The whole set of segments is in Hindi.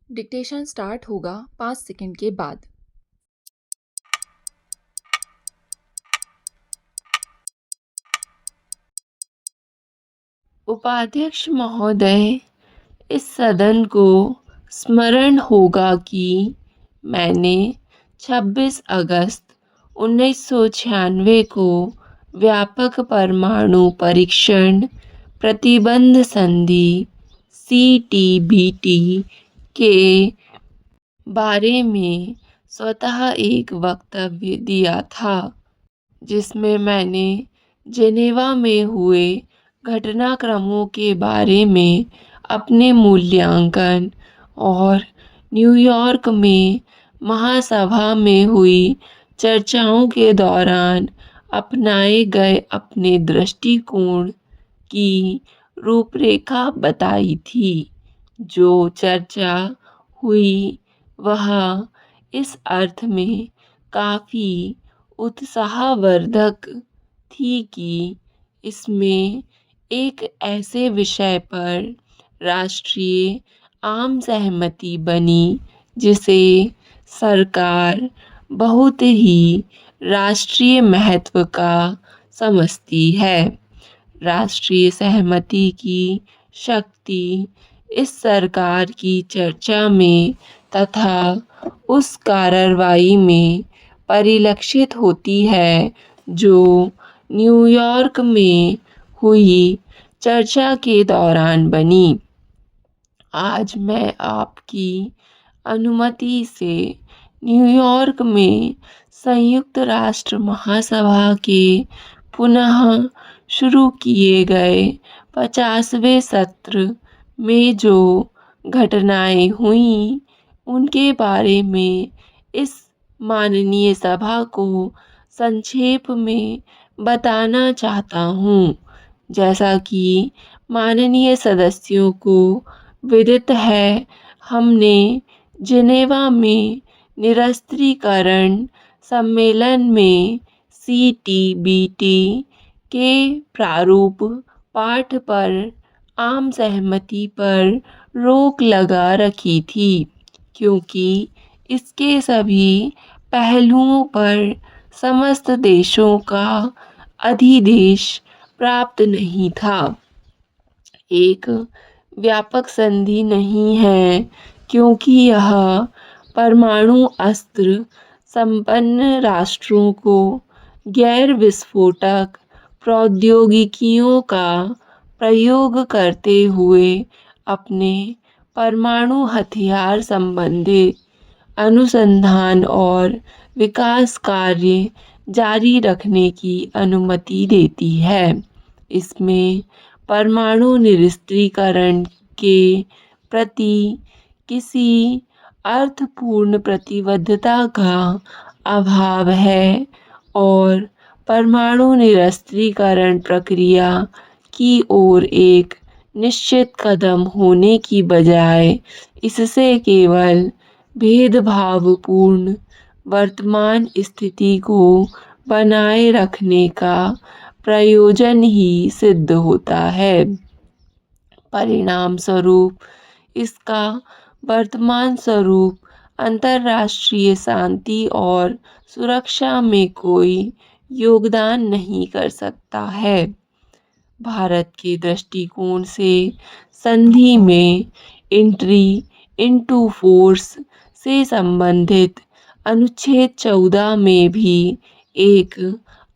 डिक्टेशन स्टार्ट होगा 5 सेकंड के बाद। उपाध्यक्ष महोदय, इस सदन को स्मरण होगा कि मैंने 26 अगस्त 1996 को व्यापक परमाणु परीक्षण प्रतिबंध संधि (CTBT) के बारे में स्वतः एक वक्तव्य दिया था, जिसमें मैंने जेनेवा में हुए घटनाक्रमों के बारे में अपने मूल्यांकन और न्यूयॉर्क में महासभा में हुई चर्चाओं के दौरान अपनाए गए अपने दृष्टिकोण की रूपरेखा बताई थी। जो चर्चा हुई वह इस अर्थ में काफ़ी उत्साहवर्धक थी कि इसमें एक ऐसे विषय पर राष्ट्रीय आम सहमति बनी जिसे सरकार बहुत ही राष्ट्रीय महत्व का समझती है। राष्ट्रीय सहमति की शक्ति इस सरकार की चर्चा में तथा उस कार्रवाई में परिलक्षित होती है जो न्यूयॉर्क में हुई चर्चा के दौरान बनी। आज मैं आपकी अनुमति से न्यूयॉर्क में संयुक्त राष्ट्र महासभा के पुनः शुरू किए गए 50वें सत्र में जो घटनाएं हुईं उनके बारे में इस माननीय सभा को संक्षेप में बताना चाहता हूँ। जैसा कि माननीय सदस्यों को विदित है, हमने जिनेवा में निरस्त्रीकरण सम्मेलन में CTBT के प्रारूप पाठ पर आम सहमति पर रोक लगा रखी थी, क्योंकि इसके सभी पहलुओं पर समस्त देशों का अधिदेश प्राप्त नहीं था। एक व्यापक संधि नहीं है, क्योंकि यह परमाणु अस्त्र संपन्न राष्ट्रों को गैर विस्फोटक प्रौद्योगिकियों का प्रयोग करते हुए अपने परमाणु हथियार संबंधी अनुसंधान और विकास कार्य जारी रखने की अनुमति देती है। इसमें परमाणु निरस्त्रीकरण के प्रति किसी अर्थपूर्ण प्रतिबद्धता का अभाव है और परमाणु निरस्त्रीकरण प्रक्रिया की ओर एक निश्चित कदम होने की बजाय इससे केवल भेदभावपूर्ण वर्तमान स्थिति को बनाए रखने का प्रयोजन ही सिद्ध होता है। परिणाम स्वरूप इसका वर्तमान स्वरूप अंतर्राष्ट्रीय शांति और सुरक्षा में कोई योगदान नहीं कर सकता है। भारत के दृष्टिकोण से संधि में एंट्री इनटू फोर्स से संबंधित अनुच्छेद 14 में भी एक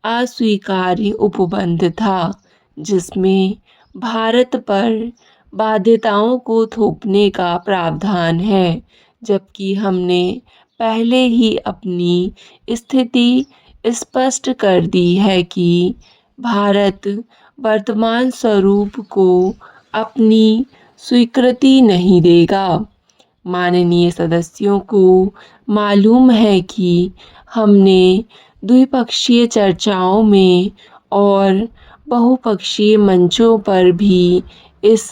अस्वीकार्य उपबंध था, जिसमें भारत पर बाध्यताओं को थोपने का प्रावधान है, जबकि हमने पहले ही अपनी स्थिति स्पष्ट कर दी है कि भारत वर्तमान स्वरूप को अपनी स्वीकृति नहीं देगा। माननीय सदस्यों को मालूम है कि हमने द्विपक्षीय चर्चाओं में और बहुपक्षीय मंचों पर भी इस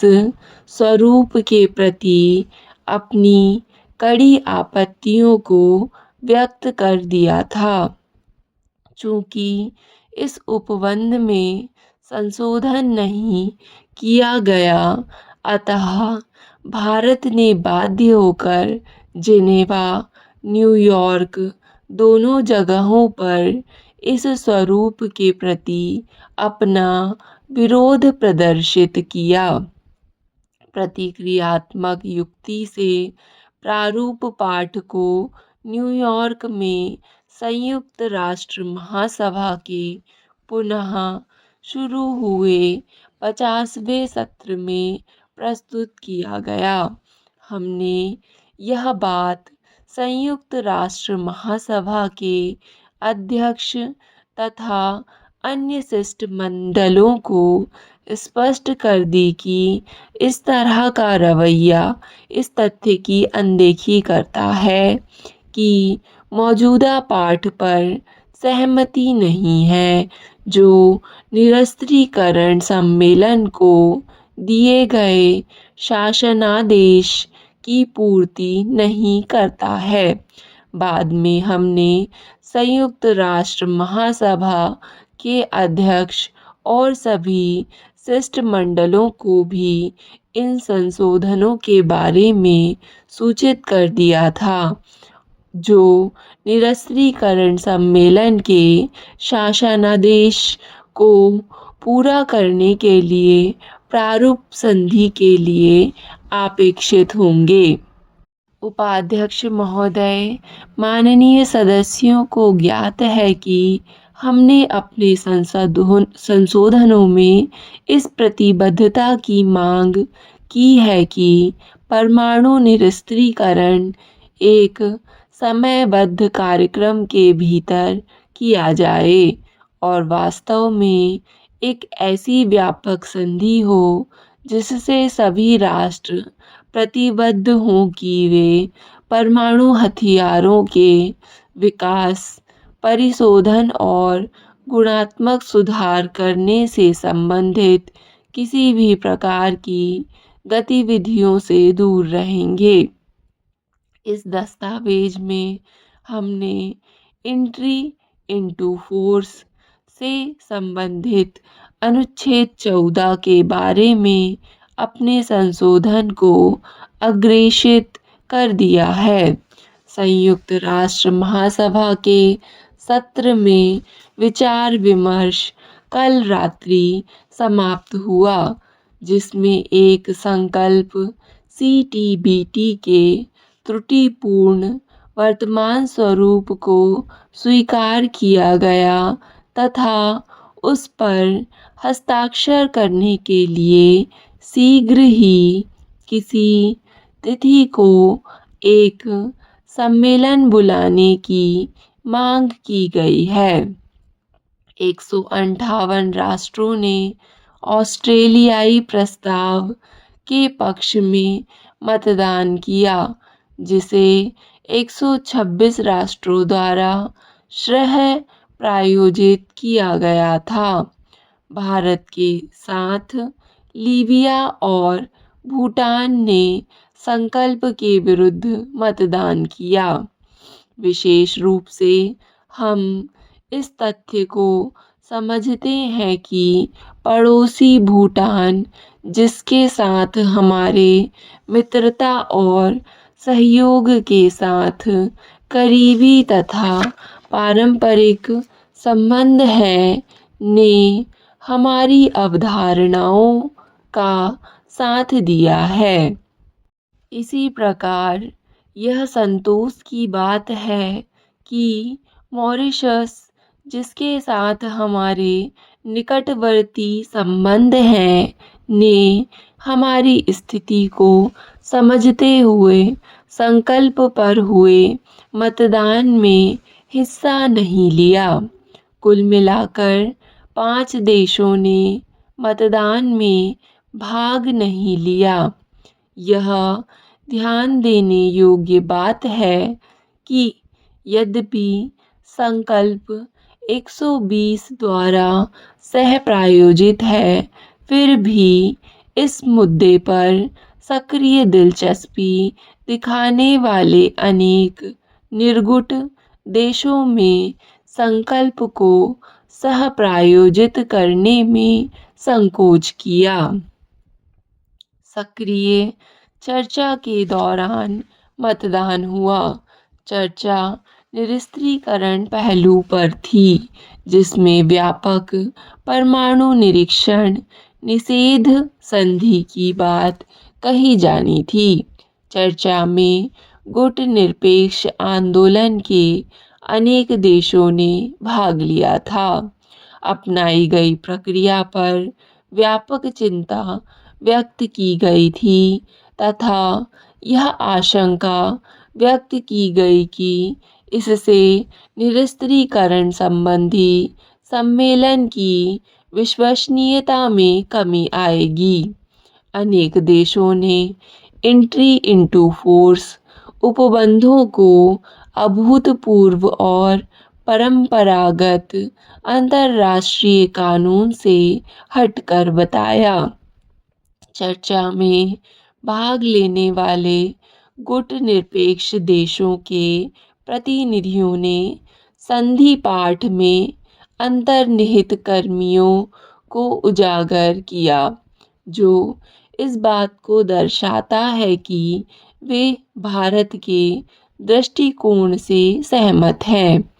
स्वरूप के प्रति अपनी कड़ी आपत्तियों को व्यक्त कर दिया था। चूँकि इस उपबंध में संशोधन नहीं किया गया, अतः भारत ने बाध्य होकर जिनेवा, न्यूयॉर्क दोनों जगहों पर इस स्वरूप के प्रति अपना विरोध प्रदर्शित किया। प्रतिक्रियात्मक युक्ति से प्रारूप पाठ को न्यूयॉर्क में संयुक्त राष्ट्र महासभा के पुनः शुरू हुए 50वें सत्र में प्रस्तुत किया गया। हमने यह बात संयुक्त राष्ट्र महासभा के अध्यक्ष तथा अन्य शिष्टमंडलों को स्पष्ट कर दी कि इस तरह का रवैया इस तथ्य की अनदेखी करता है कि मौजूदा पाठ पर सहमति नहीं है जो निरस्त्रीकरण सम्मेलन को दिए गए शासनादेश की पूर्ति नहीं करता है। बाद में हमने संयुक्त राष्ट्र महासभा के अध्यक्ष और सभी शिष्टमंडलों को भी इन संशोधनों के बारे में सूचित कर दिया था जो निरस्त्रीकरण सम्मेलन के शासनादेश को पूरा करने के लिए प्रारूप संधि के लिए अपेक्षित होंगे। उपाध्यक्ष महोदय, माननीय सदस्यों को ज्ञात है कि हमने अपने संशोधनों में इस प्रतिबद्धता की मांग की है कि परमाणु निरस्त्रीकरण एक समयबद्ध कार्यक्रम के भीतर किया जाए और वास्तव में एक ऐसी व्यापक संधि हो जिससे सभी राष्ट्र प्रतिबद्ध हों कि वे परमाणु हथियारों के विकास, परिशोधन और गुणात्मक सुधार करने से संबंधित किसी भी प्रकार की गतिविधियों से दूर रहेंगे। इस दस्तावेज में हमने एंट्री इनटू फोर्स से संबंधित अनुच्छेद 14 के बारे में अपने संशोधन को अग्रेषित कर दिया है। संयुक्त राष्ट्र महासभा के सत्र में विचार विमर्श कल रात्रि समाप्त हुआ, जिसमें एक संकल्प CTBT के त्रुटिपूर्ण वर्तमान स्वरूप को स्वीकार किया गया तथा उस पर हस्ताक्षर करने के लिए शीघ्र ही किसी तिथि को एक सम्मेलन बुलाने की मांग की गई है। 158 राष्ट्रों ने ऑस्ट्रेलियाई प्रस्ताव के पक्ष में मतदान किया, जिसे 126 राष्ट्रों द्वारा प्रायोजित किया गया था। भारत के साथ लीबिया और भूटान ने संकल्प के विरुद्ध मतदान किया। विशेष रूप से हम इस तथ्य को समझते हैं कि पड़ोसी भूटान, जिसके साथ हमारे मित्रता और सहयोग के साथ करीबी तथा पारंपरिक संबंध हैं, ने हमारी अवधारणाओं का साथ दिया है। इसी प्रकार यह संतोष की बात है कि मॉरिशस, जिसके साथ हमारे निकटवर्ती संबंध हैं, ने हमारी स्थिति को समझते हुए संकल्प पर हुए मतदान में हिस्सा नहीं लिया। कुल मिलाकर 5 देशों ने मतदान में भाग नहीं लिया। यह ध्यान देने योग्य बात है कि यद्यपि संकल्प 120 द्वारा सह प्रायोजित है, फिर भी इस मुद्दे पर सक्रिय दिलचस्पी दिखाने वाले अनेक निर्गुट देशों में संकल्प को सह प्रायोजित करने में संकोच किया। सक्रिय चर्चा के दौरान मतदान हुआ। चर्चा निरस्त्रीकरण पहलू पर थी, जिसमें व्यापक परमाणु निरीक्षण निषेध संधि की बात कही जानी थी। चर्चा में गुटनिरपेक्ष आंदोलन के अनेक देशों ने भाग लिया था। अपनाई गई प्रक्रिया पर व्यापक चिंता व्यक्त की गई थी तथा यह आशंका व्यक्त की गई कि इससे निरस्त्रीकरण संबंधी सम्मेलन की विश्वसनीयता में कमी आएगी। अनेक देशों ने एंट्री इनटू फोर्स उपबंधों को अभूतपूर्व और परंपरागत अंतर्राष्ट्रीय कानून से हटकर बताया। चर्चा में भाग लेने वाले गुटनिरपेक्ष देशों के प्रतिनिधियों ने संधि पाठ में अंतर्निहित कर्मियों को उजागर किया, जो इस बात को दर्शाता है कि वे भारत के दृष्टिकोण से सहमत हैं।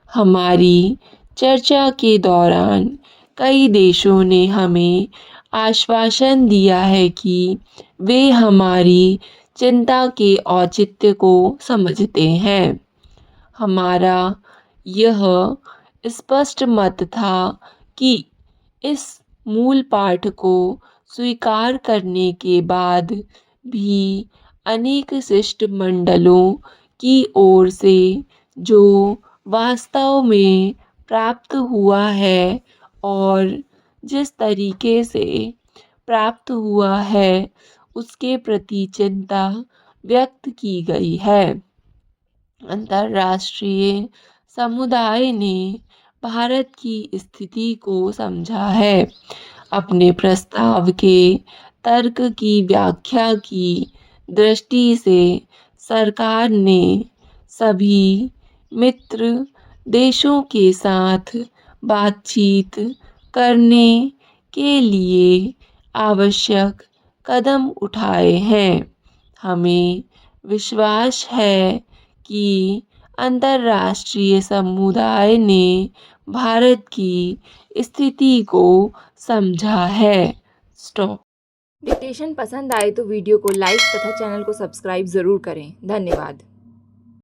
हमारी चर्चा के दौरान कई देशों ने हमें आश्वासन दिया है कि वे हमारी चिंता के औचित्य को समझते हैं। हमारा यह स्पष्ट मत था कि इस मूल पाठ को स्वीकार करने के बाद भी अनेक शिष्टमंडलों की ओर से जो वास्तव में प्राप्त हुआ है और जिस तरीके से प्राप्त हुआ है उसके प्रति चिंता व्यक्त की गई है। अंतर्राष्ट्रीय समुदाय ने भारत की स्थिति को समझा है। अपने प्रस्ताव के तर्क की व्याख्या की दृष्टि से सरकार ने सभी मित्र देशों के साथ बातचीत करने के लिए आवश्यक कदम उठाए हैं। हमें विश्वास है कि अंतर्राष्ट्रीय समुदाय ने भारत की स्थिति को समझा है। स्टॉप। डिक्टेशन पसंद आए तो वीडियो को लाइक तथा चैनल को सब्सक्राइब ज़रूर करें। धन्यवाद।